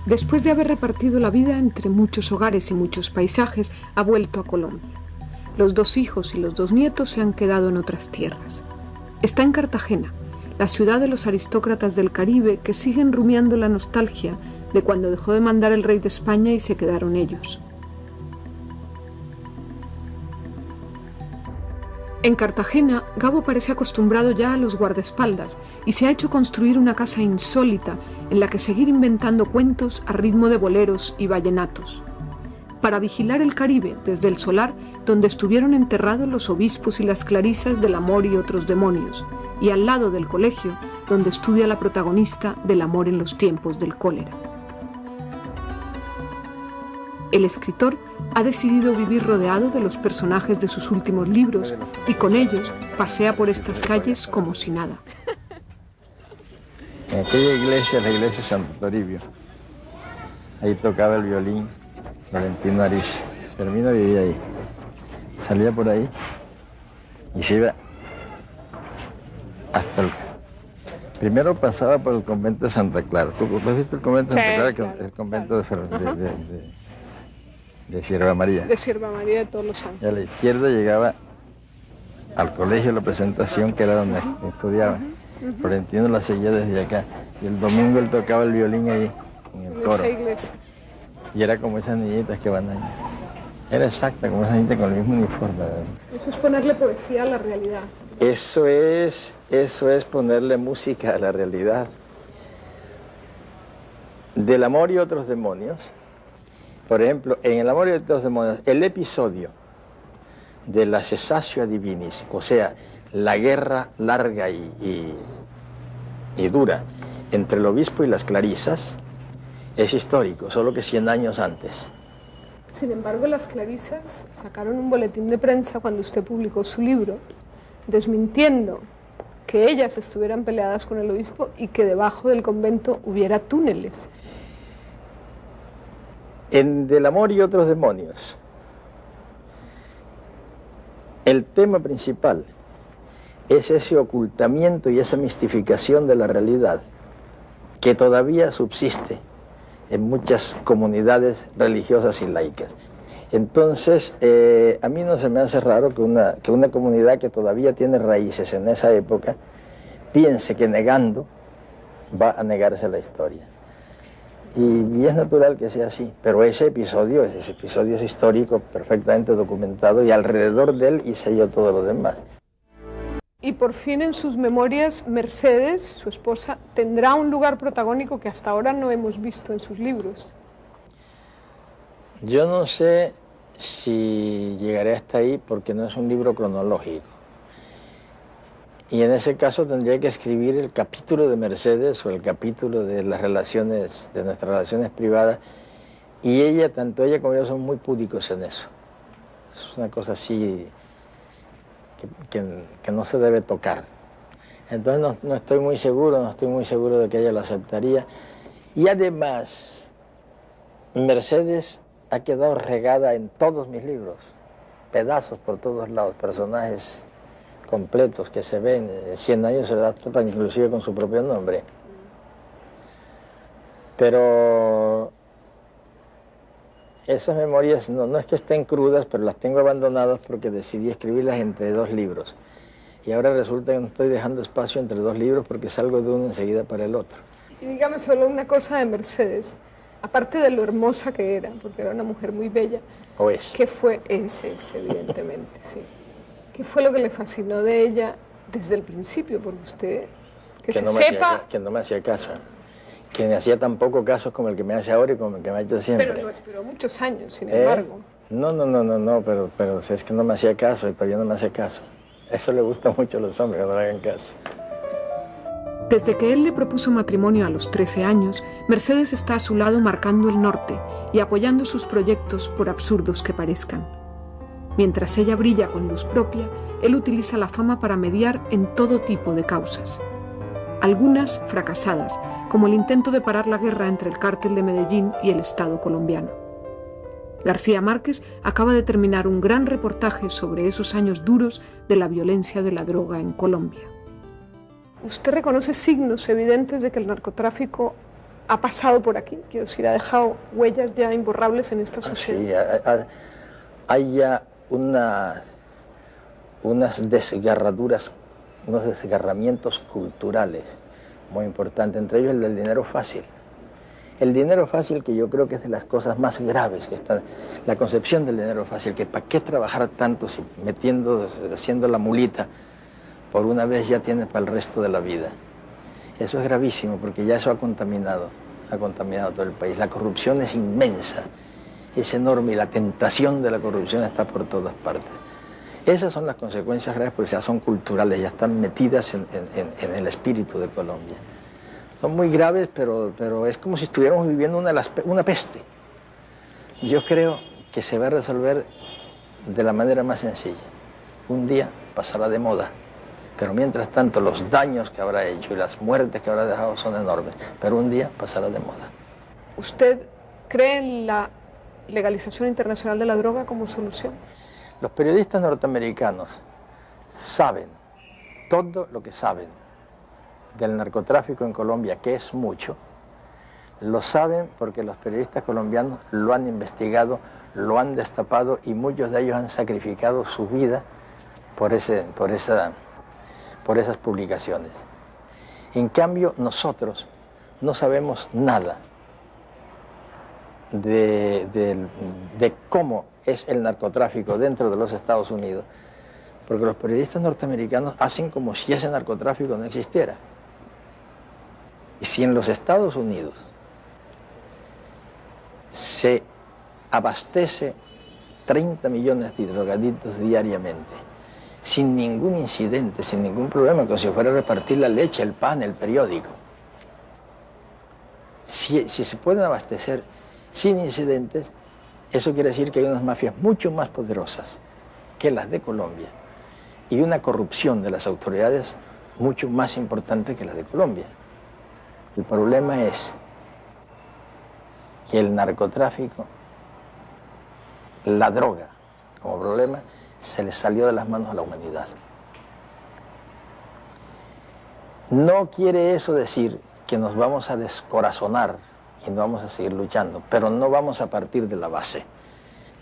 Después de haber repartido la vida entre muchos hogares y muchos paisajes, ha vuelto a Colombia. Los 2 hijos y los 2 nietos se han quedado en otras tierras. Está en Cartagena, la ciudad de los aristócratas del Caribe, que siguen rumiando la nostalgia de cuando dejó de mandar el rey de España y se quedaron ellos. En Cartagena, Gabo parece acostumbrado ya a los guardaespaldas y se ha hecho construir una casa insólita en la que seguir inventando cuentos a ritmo de boleros y vallenatos. Para vigilar el Caribe desde el solar donde estuvieron enterrados los obispos y las clarisas del amor y otros demonios, y al lado del colegio donde estudia la protagonista del amor en los tiempos del cólera. El escritor ha decidido vivir rodeado de los personajes de sus últimos libros y con ellos pasea por estas calles como si nada. En aquella iglesia, la iglesia de Santo Toribio, Ahí tocaba el violín Valentino Ariza. Fermina vivía ahí. Salía por ahí y se iba hasta el... Primero pasaba por el convento de Santa Clara. ¿Tú has visto el convento de Santa Clara? Claro. El convento de Sierva María. De Sierva María de Todos los Santos. Y a la izquierda llegaba al colegio La Presentación, que era donde estudiaba. Florentino la seguía desde acá. Y el domingo él tocaba el violín ahí, en el En coro. esa iglesia. Y era como esas niñitas que van ahí. Era exacta, como esas niñitas con el mismo uniforme. ¿Verdad? Eso es ponerle poesía a la realidad. Eso es ponerle música a la realidad. Del amor y otros demonios. Por ejemplo, en El amor y otros demonios, el episodio de la cessatio divinis, o sea, la guerra larga y dura entre el obispo y las clarisas, es histórico, solo que 100 años antes. Sin embargo, las clarisas sacaron un boletín de prensa cuando usted publicó su libro, desmintiendo que ellas estuvieran peleadas con el obispo y que debajo del convento hubiera túneles. En Del amor y otros demonios, el tema principal es ese ocultamiento y esa mistificación de la realidad que todavía subsiste en muchas comunidades religiosas y laicas. Entonces, a mí no se me hace raro que una comunidad que todavía tiene raíces en esa época piense que negando va a negarse la historia. Y es natural que sea así, pero ese episodio es histórico, perfectamente documentado, y alrededor de él hice yo todo lo demás. Y por fin en sus memorias, Mercedes, su esposa, tendrá un lugar protagónico que hasta ahora no hemos visto en sus libros. Yo no sé si llegaré hasta ahí porque no es un libro cronológico. Y en ese caso tendría que escribir el capítulo de Mercedes o el capítulo de las relaciones, de nuestras relaciones privadas. Y ella, tanto ella como yo, son muy púdicos en eso. Es una cosa así que no se debe tocar. Entonces no estoy muy seguro de que ella lo aceptaría. Y además, Mercedes ha quedado regada en todos mis libros, pedazos por todos lados, personajes completos que se ven, 100 años se da topa, inclusive con su propio nombre. Pero esas memorias no es que estén crudas, pero las tengo abandonadas porque decidí escribirlas entre 2 libros. Y ahora resulta que no estoy dejando espacio entre 2 libros porque salgo de uno enseguida para el otro. Y dígame solo una cosa de Mercedes, aparte de lo hermosa que era, porque era una mujer muy bella. ¿O es? ¿Qué fue? Es evidentemente, sí. ¿Qué fue lo que le fascinó de ella desde el principio? Porque usted, que se sepa... Que no me hacía caso. Que me hacía tan poco caso como el que me hace ahora y como el que me ha hecho siempre. Pero lo esperó muchos años, sin embargo. No, pero es que no me hacía caso y todavía no me hace caso. Eso le gusta mucho a los hombres, que no le hagan caso. Desde que él le propuso matrimonio a los 13 años, Mercedes está a su lado marcando el norte y apoyando sus proyectos por absurdos que parezcan. Mientras ella brilla con luz propia, él utiliza la fama para mediar en todo tipo de causas. Algunas fracasadas, como el intento de parar la guerra entre el cártel de Medellín y el Estado colombiano. García Márquez acaba de terminar un gran reportaje sobre esos años duros de la violencia de la droga en Colombia. ¿Usted reconoce signos evidentes de que el narcotráfico ha pasado por aquí? Quiero decir, ha dejado huellas ya imborrables en esta sociedad. Sí, hay ya unas desgarraduras, unos desgarramientos culturales muy importantes, entre ellos el del dinero fácil. El dinero fácil, que yo creo que es de las cosas más graves que está, la concepción del dinero fácil, que para qué trabajar tanto si haciendo la mulita, por una vez ya tiene para el resto de la vida. Eso es gravísimo porque ya eso ha contaminado todo el país. La corrupción es inmensa, es enorme y la tentación de la corrupción está por todas partes. Esas son las consecuencias graves porque ya son culturales, ya están metidas en el espíritu de Colombia. Son muy graves, pero es como si estuviéramos viviendo una peste. Yo creo que se va a resolver de la manera más sencilla. Un día pasará de moda, pero mientras tanto los daños que habrá hecho y las muertes que habrá dejado son enormes, pero un día pasará de moda. Usted ¿Cree en la legalización internacional de la droga como solución? Los periodistas norteamericanos saben todo lo que saben del narcotráfico en Colombia, que es mucho. Lo saben porque los periodistas colombianos lo han investigado, lo han destapado y muchos de ellos han sacrificado su vida por esas publicaciones. En cambio, nosotros no sabemos nada de cómo es el narcotráfico dentro de los Estados Unidos, porque los periodistas norteamericanos hacen como si ese narcotráfico no existiera. Y si en los Estados Unidos se abastece 30 millones de drogadictos diariamente, sin ningún incidente, sin ningún problema, como si fuera a repartir la leche, el pan, el periódico. Si se pueden abastecer sin incidentes, eso quiere decir que hay unas mafias mucho más poderosas que las de Colombia y una corrupción de las autoridades mucho más importante que la de Colombia. El problema es que el narcotráfico, la droga como problema, se le salió de las manos a la humanidad. No quiere eso decir que nos vamos a descorazonar y no vamos a seguir luchando, pero no vamos a partir de la base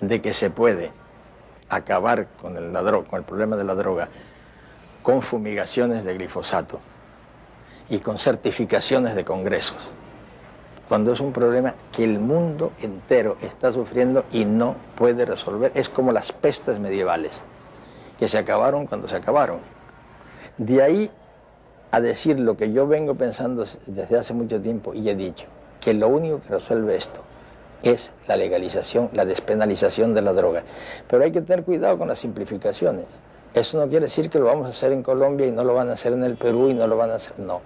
de que se puede acabar con el problema de la droga con fumigaciones de glifosato y con certificaciones de congresos, cuando es un problema que el mundo entero está sufriendo y no puede resolver. Es como las pestes medievales, que se acabaron cuando se acabaron. De ahí a decir lo que yo vengo pensando desde hace mucho tiempo y he dicho, que lo único que resuelve esto es la legalización, la despenalización de la droga. Pero hay que tener cuidado con las simplificaciones. Eso no quiere decir que lo vamos a hacer en Colombia y no lo van a hacer en el Perú y no lo van a hacer, no.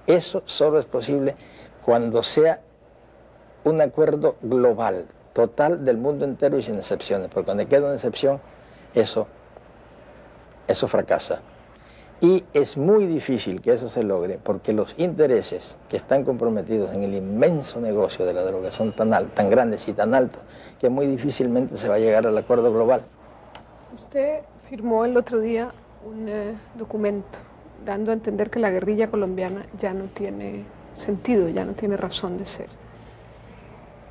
Eso solo es posible cuando sea un acuerdo global, total del mundo entero y sin excepciones, porque cuando queda una excepción, eso fracasa. Y es muy difícil que eso se logre porque los intereses que están comprometidos en el inmenso negocio de la droga son tan grandes y tan altos que muy difícilmente se va a llegar al acuerdo global. Usted firmó el otro día un documento dando a entender que la guerrilla colombiana ya no tiene sentido, ya no tiene razón de ser.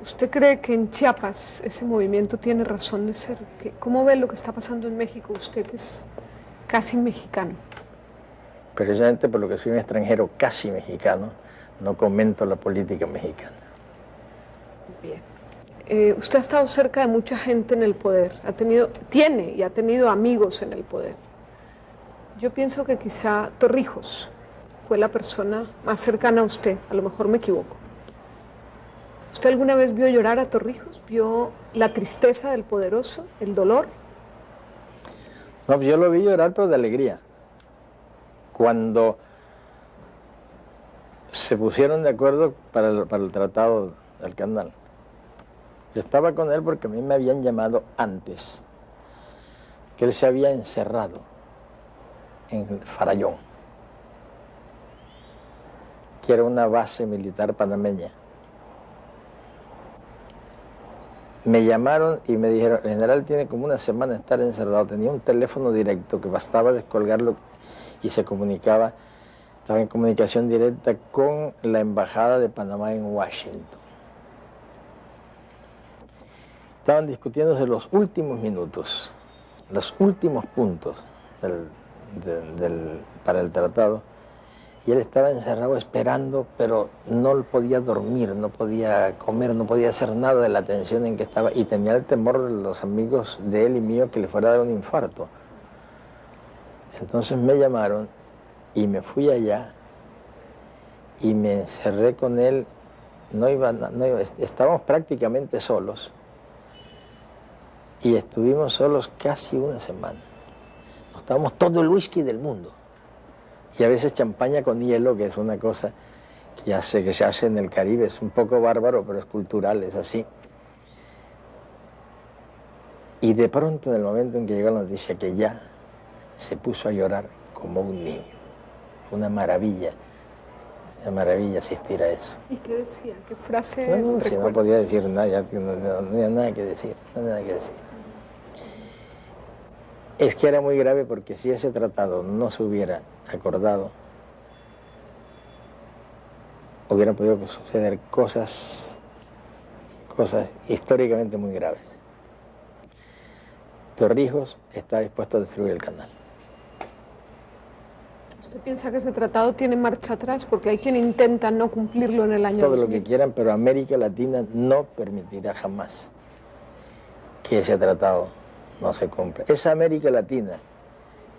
¿Usted cree que en Chiapas ese movimiento tiene razón de ser? ¿Cómo ve lo que está pasando en México, usted que es casi mexicano? Precisamente por lo que soy un extranjero casi mexicano, no comento la política mexicana. Bien. Usted ha estado cerca de mucha gente en el poder, tiene y ha tenido amigos en el poder. Yo pienso que quizá Torrijos fue la persona más cercana a usted, a lo mejor me equivoco. ¿Usted alguna vez vio llorar a Torrijos? ¿Vio la tristeza del poderoso, el dolor? No, pues yo lo vi llorar, pero de alegría. Cuando se pusieron de acuerdo para el Tratado del Canal. Yo estaba con él porque a mí me habían llamado antes, que él se había encerrado en Farallón, que era una base militar panameña. Me llamaron y me dijeron, el general tiene como una semana de estar encerrado, tenía un teléfono directo que bastaba descolgarlo y se comunicaba, estaba en comunicación directa con la Embajada de Panamá en Washington. Estaban discutiéndose los últimos minutos, los últimos puntos para el tratado, y él estaba encerrado esperando, pero no podía dormir, no podía comer, no podía hacer nada de la tensión en que estaba, y tenía el temor de los amigos de él y mío que le fuera a dar un infarto. Entonces me llamaron y me fui allá y me encerré con él. Estábamos prácticamente solos y estuvimos solos casi una semana. Nos tomamos todo el whisky del mundo y a veces champaña con hielo, que es una cosa que se hace en el Caribe, es un poco bárbaro, pero es cultural, es así. Y de pronto, en el momento en que llegó la noticia que ya, se puso a llorar como un niño, una maravilla. una maravilla asistir a eso. ¿Y qué decía? ¿Qué frase? No, si no podía decir nada, ya no había nada que decir, no había nada que decir. Es que era muy grave porque si ese tratado no se hubiera acordado, hubieran podido suceder cosas históricamente muy graves. Torrijos está dispuesto a destruir el canal. ¿Usted piensa que ese tratado tiene marcha atrás? Porque hay quien intenta no cumplirlo en el año Todo 2000. lo que quieran, pero América Latina no permitirá jamás que ese tratado no se cumpla. Esa América Latina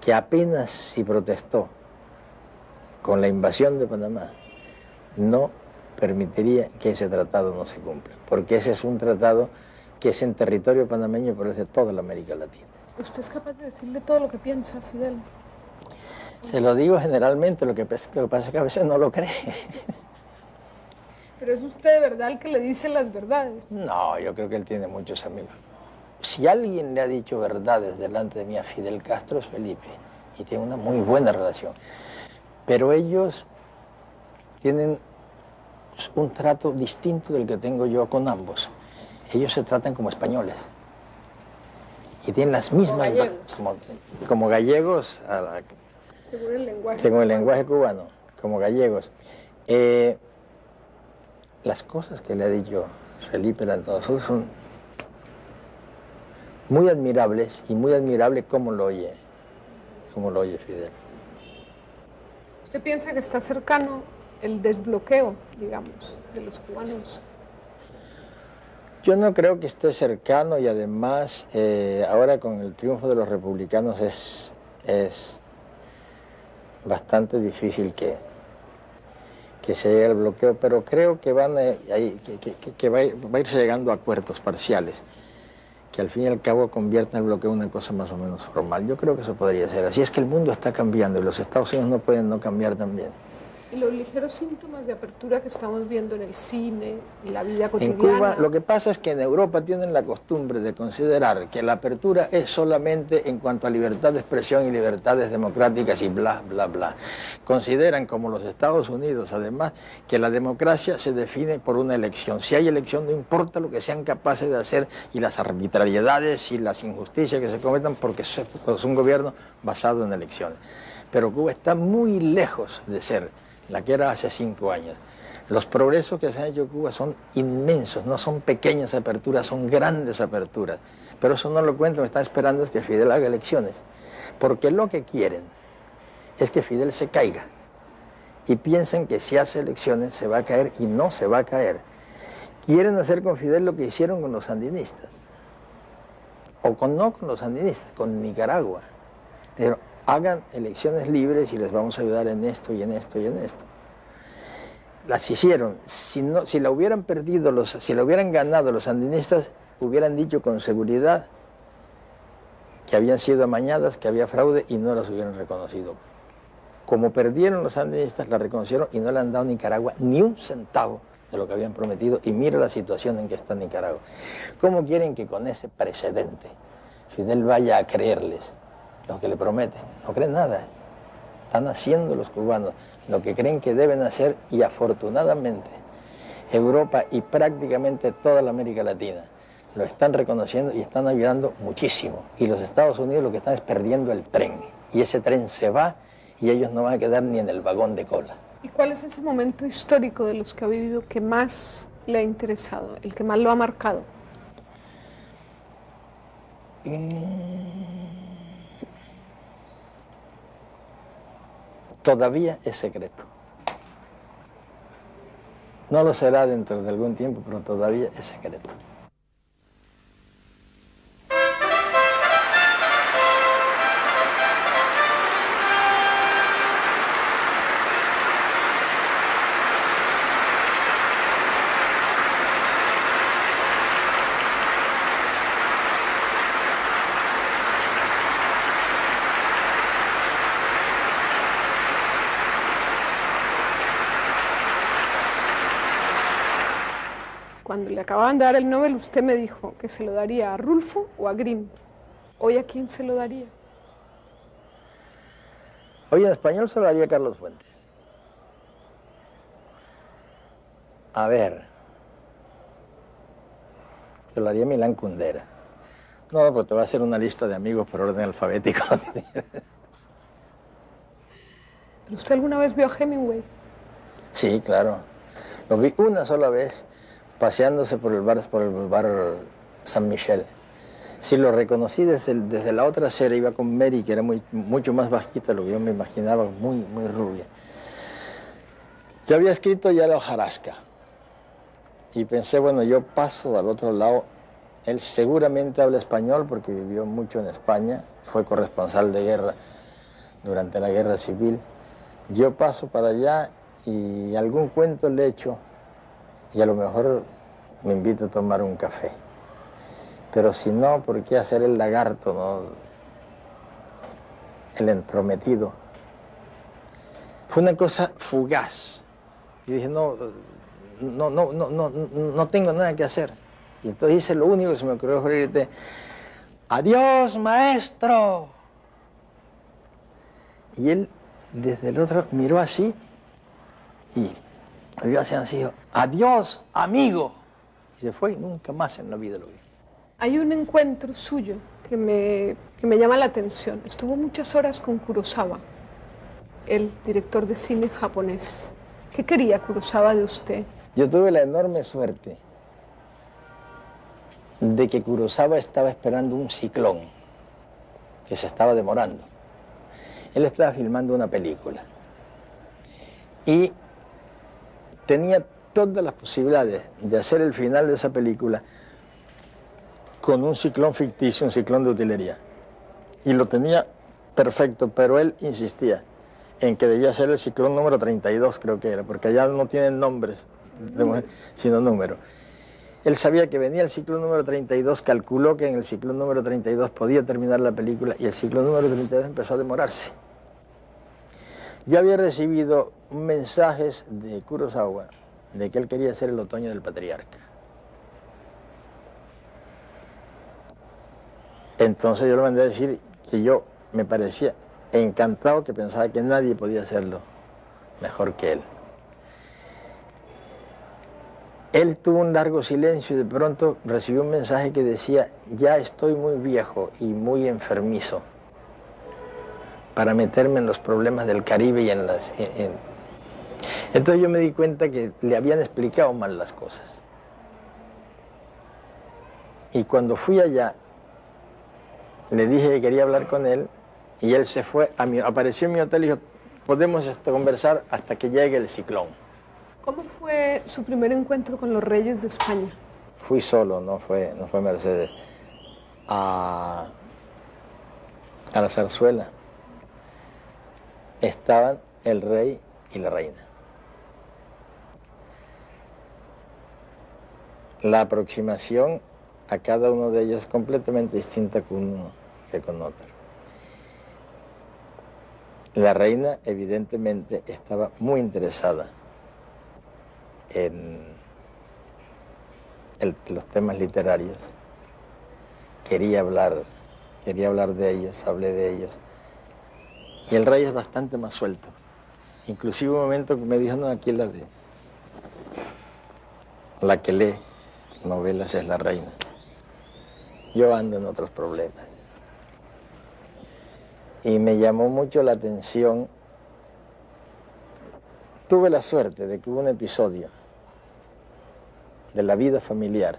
que apenas si protestó con la invasión de Panamá, no permitiría que ese tratado no se cumpla, porque ese es un tratado que es en territorio panameño, pero es de toda la América Latina. ¿Usted es capaz de decirle todo lo que piensa a Fidel? Se lo digo generalmente, lo que pasa es que a veces no lo cree. ¿Pero es usted de verdad el que le dice las verdades? No, yo creo que él tiene muchos amigos. Si alguien le ha dicho verdades delante de mí a Fidel Castro es Felipe, y tiene una muy buena relación. Pero ellos tienen un trato distinto del que tengo yo con ambos. Ellos se tratan como españoles. Y tienen las mismas... Como gallegos, según el lenguaje. Según el lenguaje cubano, como gallegos. Las cosas que le ha dicho Felipe Lantoso son muy admirables, y muy admirable cómo lo oye Fidel. ¿Usted piensa que está cercano el desbloqueo, digamos, de los cubanos? Yo no creo que esté cercano, y además ahora con el triunfo de los republicanos es bastante difícil que se llegue al bloqueo, pero creo que va a irse llegando a acuerdos parciales que al fin y al cabo conviertan el bloqueo en una cosa más o menos formal. Yo creo que eso podría ser. Así es que el mundo está cambiando y los Estados Unidos no pueden no cambiar también. Y los ligeros síntomas de apertura que estamos viendo en el cine y la vida cotidiana. En Cuba, lo que pasa es que en Europa tienen la costumbre de considerar que la apertura es solamente en cuanto a libertad de expresión y libertades democráticas y bla, bla, bla. Consideran, como los Estados Unidos, además, que la democracia se define por una elección. Si hay elección, no importa lo que sean capaces de hacer y las arbitrariedades y las injusticias que se cometan, porque es un gobierno basado en elecciones. Pero Cuba está muy lejos de ser la que era hace 5 años. Los progresos que se han hecho en Cuba son inmensos, no son pequeñas aperturas, son grandes aperturas. Pero eso no lo cuentan, lo que están esperando es que Fidel haga elecciones. Porque lo que quieren es que Fidel se caiga. Y piensan que si hace elecciones se va a caer, y no se va a caer. Quieren hacer con Fidel lo que hicieron con los sandinistas. No con los sandinistas, con Nicaragua. Pero hagan elecciones libres y les vamos a ayudar en esto y en esto y en esto. Las hicieron. Si la hubieran perdido, si la hubieran ganado los sandinistas, hubieran dicho con seguridad que habían sido amañadas, que había fraude, y no las hubieran reconocido. Como perdieron los sandinistas, la reconocieron y no le han dado a Nicaragua ni un centavo de lo que habían prometido, y mira la situación en que está Nicaragua. ¿Cómo quieren que con ese precedente Fidel vaya a creerles lo que le prometen? No creen nada. Están haciendo los cubanos lo que creen que deben hacer, y afortunadamente Europa y prácticamente toda la América Latina lo están reconociendo y están ayudando muchísimo. Y los Estados Unidos lo que están es perdiendo el tren, y ese tren se va y ellos no van a quedar ni en el vagón de cola. ¿Y cuál es ese momento histórico de los que ha vivido que más le ha interesado, el que más lo ha marcado? Todavía es secreto. No lo será dentro de algún tiempo, pero todavía es secreto. Cuando le acababan de dar el Nobel, usted me dijo que se lo daría a Rulfo o a Green. ¿Hoy a quién se lo daría? Hoy en español se lo daría a Carlos Fuentes. A ver, se lo haría Milán Kundera. No, pues te voy a hacer una lista de amigos por orden alfabético. ¿Usted alguna vez vio a Hemingway? Sí, claro. Lo vi una sola vez paseándose por el bar San Michel. Sí, lo reconocí desde la otra acera, iba con Mary, que era mucho más bajita de lo que yo me imaginaba, muy rubia. Yo había escrito ya la hojarasca y pensé, bueno, yo paso al otro lado. Él seguramente habla español porque vivió mucho en España, fue corresponsal de guerra durante la guerra civil. Yo paso para allá y algún cuento le echo y a lo mejor me invito a tomar un café. Pero si no, ¿por qué hacer el lagarto, no? El entrometido. Fue una cosa fugaz. Y dije, no tengo nada que hacer. Y entonces hice lo único que se me ocurrió, fue gritar, ¡adiós, maestro! Y él, desde el otro, miró así y vio así, dijo, ¡adiós, amigo! Y se fue y nunca más en la vida lo vi. Hay un encuentro suyo que me llama la atención. Estuvo muchas horas con Kurosawa, el director de cine japonés. ¿Qué quería Kurosawa de usted? Yo tuve la enorme suerte de que Kurosawa estaba esperando un ciclón que se estaba demorando. Él estaba filmando una película y tenía todas las posibilidades de hacer el final de esa película con un ciclón ficticio, un ciclón de utilería. Y lo tenía perfecto, pero él insistía en que debía ser el ciclón número 32, creo que era, porque allá no tienen nombres de mujer, sino números. Él sabía que venía el ciclón número 32, calculó que en el ciclón número 32 podía terminar la película y el ciclón número 32 empezó a demorarse. Yo había recibido mensajes de Kurosawa de que él quería hacer el otoño del patriarca. Entonces yo le mandé a decir que yo me parecía encantado, que pensaba que nadie podía hacerlo mejor que él. Él tuvo un largo silencio y de pronto recibió un mensaje que decía, ya estoy muy viejo y muy enfermizo para meterme en los problemas del Caribe y en las... Entonces yo me di cuenta que le habían explicado mal las cosas. Y cuando fui allá, le dije que quería hablar con él y él se fue, apareció en mi hotel y dijo, podemos conversar hasta que llegue el ciclón. ¿Cómo fue su primer encuentro con los reyes de España? Fui solo, no fue Mercedes, a la zarzuela. Estaban el rey y la reina. La aproximación a cada uno de ellos es completamente distinta con uno que con otro. La reina evidentemente estaba muy interesada en los temas literarios. Quería hablar de ellos, hablé de ellos. Y el rey es bastante más suelto. Inclusive un momento que me dijo, no, aquí la que lee novelas es la reina. Yo ando en otros problemas. Y me llamó mucho la atención. Tuve la suerte de que hubo un episodio de la vida familiar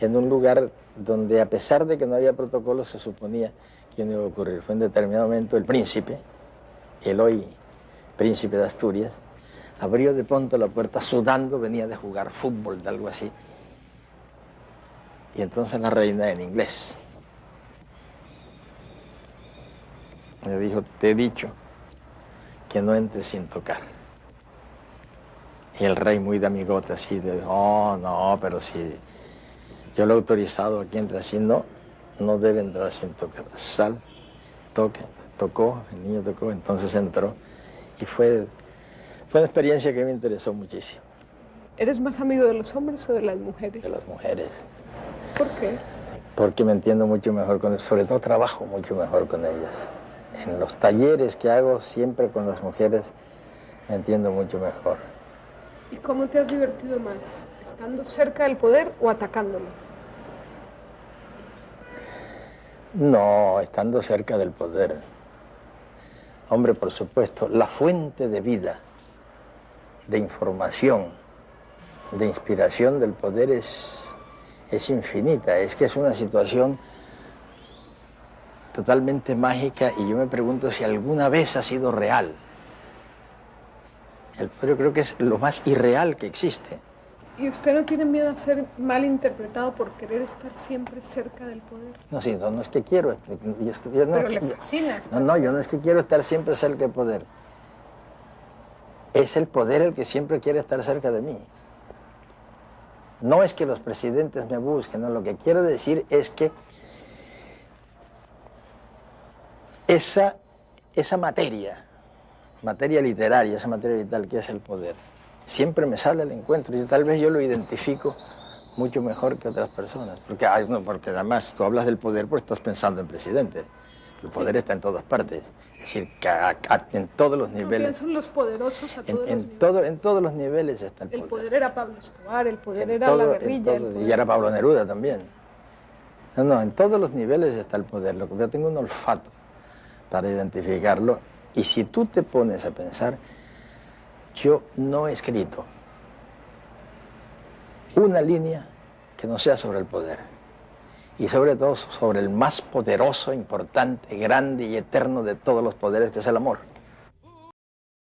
en un lugar donde, a pesar de que no había protocolo, se suponía que no iba a ocurrir. Fue en determinado momento el príncipe, el hoy príncipe de Asturias, abrió de pronto la puerta sudando, venía de jugar fútbol, de algo así. Y entonces la reina, en inglés, le dijo, te he dicho que no entres sin tocar. Y el rey, muy de amigote, así, de, oh, no, pero si yo lo he autorizado, aquí entra así, no debe entrar sin tocar. Sal, toque, tocó, el niño tocó, entonces entró. Y fue una experiencia que me interesó muchísimo. ¿Eres más amigo de los hombres o de las mujeres? De las mujeres. ¿Por qué? Porque me entiendo mucho mejor con ellas, sobre todo trabajo mucho mejor con ellas. En los talleres que hago siempre con las mujeres me entiendo mucho mejor. ¿Y cómo te has divertido más? ¿Estando cerca del poder o atacándolo? No, estando cerca del poder. Hombre, por supuesto, la fuente de vida, de información, de inspiración del poder es infinita. Es que es una situación totalmente mágica y yo me pregunto si alguna vez ha sido real. El poder yo creo que es lo más irreal que existe. ¿Y usted no tiene miedo a ser mal interpretado por querer estar siempre cerca del poder? No, sí, no es que quiero. Yo no, Pero le fascina. no, yo no es que quiero estar siempre cerca del poder. Es el poder el que siempre quiere estar cerca de mí. No es que los presidentes me busquen, no, lo que quiero decir es que esa materia literaria, esa materia vital que es el poder, siempre me sale al encuentro y tal vez yo lo identifico mucho mejor que otras personas. Porque además tú hablas del poder porque estás pensando en presidente. El poder está en todas partes. Es decir, que en todos los niveles. Son los poderosos a todos los niveles. En todos los niveles está el poder. El poder era Pablo Escobar, el poder era la guerrilla. Y era Pablo Neruda también. No, en todos los niveles está el poder. Lo que yo tengo un olfato para identificarlo. Y si tú te pones a pensar, yo no he escrito una línea que no sea sobre el poder. Y sobre todo sobre el más poderoso, importante, grande y eterno de todos los poderes, que es el amor.